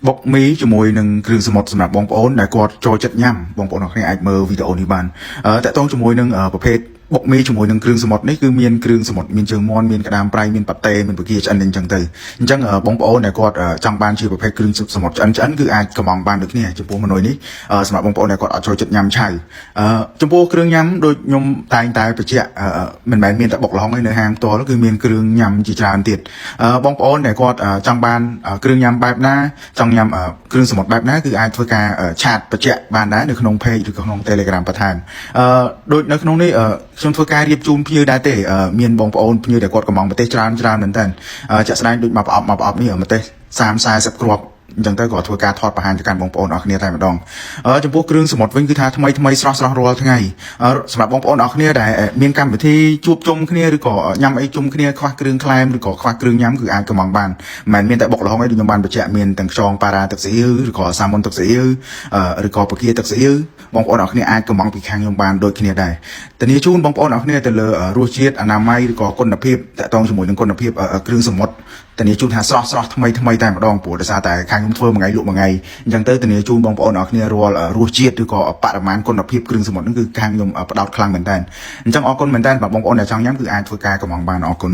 បុកមីជាមួយនឹងគ្រឿងសមុទ្រសម្រាប់បងប្អូនដែលគាត់ចូលចិត្តញ៉ាំបងប្អូនអ្នកគ្នាអាចមើលវីដេអូនេះបានតកតងជាមួយនឹងប្រភេទបុកមីជាមួយនឹងគ្រឿងសមុទ្រនេះគឺមានគ្រឿងសមុទ្រមានជើងមាន់មានក្តាមប្រៃមានប៉ាតេមានបកាឆ្អិនអញ្ចឹងទៅអញ្ចឹងបងប្អូនដែលគាត់ចង់បានជាប្រភេទគ្រឿងសមុទ្រឆ្អិនគឺអាចកំងបានដូចគ្នាចំពោះមនុស្សនេះសម្រាប់បងប្អូនដែលគាត់អត់ចូលចិត្តញ៉ាំឆៅចំពោះគ្រឿងញ៉ាំដូចខ្ញុំតែងតែបញ្ជាក់មិនមែនមានតែបុកល្ហុងទេនៅហាងផ្ទាល់គឺមានគ្រឿងញ៉ាំជាច្រើនទៀតបងប្អូនដែលគាត់ចង់បានគ្រឿងញ៉ាំបែបណាចង់ញ៉ាំគ្រឿងសមុទ្របែបណាគឺអាចធ្វើការឆាតបញ្ជាក់បានដែរនៅក្នុង page ឬក៏ក្នុង Telegram បន្ថែមដូចនៅក្នុងនេះខ្ញុំធ្វើការរៀបជូនភ្ញៀវដែរទេមានបងប្អូនភ្ញៀវដែលគាត់កំងប្រទេសច្រើនមែនតើចាក់ស្ដែងដូចមកប្រអប់នេះប្រទេស30-40គ្រាប់អញ្ចឹងទៅក៏ធ្វើការថតបង្ហាញទៅកាន់បងប្អូនអរគ្នាតែម្ដងចំពោះគ្រឿងសមុទ្រវិញគឺថាថ្មីស្រស់រាល់ថ្ងៃសម្រាប់បងប្អូនអរគ្នាដែលមានកម្មវិធីជួបជុំគ្នាឬក៏ញ៉ាំអីជុំគ្នាខ្វះគ្រឿងក្លែមឬក៏ខ្វះគ្រឿងញ៉ាំគឺអាចកំងបានមិនមែនមានតែបុកល្ហុងឯងដូចខ្ញុំបានបញ្ជាក់មានទាំងខ្យងប៉ារ៉ាទឹកស៊ីអ៊ឺឬក៏សាម៉ុនទឹកស៊ីអ៊ឺឬក៏បកាទឹកស៊ីអ៊ឺបងប្អូនអរគ្នាអាចកំងពីខាងខ្ញុំបានដូចគ្នាដែរធានាជូនបងប្អូនអរគ្នាទៅលើរសជាតិអនាម័យឬក៏គុណភាពតកតងជាមួយនឹងគុណភាពគ្រឿងសមុទ្រធានាជូនថាស្រស់ថ្មីតែម្ដងព្រោះដោយសារតែខាងខ្ញុំធ្វើមួយថ្ងៃលក់មួយថ្ងៃអញ្ចឹងទៅធានាជូនបងប្អូនអរគ្នារាល់រសជាតិឬក៏បរិមាណគុណភាពគ្រឿងសមុទ្រហ្នឹងគឺខាងខ្ញុំផ្ដោតខ្លាំងមែនតើអញ្ចឹងអរគុណមែនតើបងប្អូនដែលចង់ញ៉ាំគឺអាចធ្វើការកំងបានអរគុណ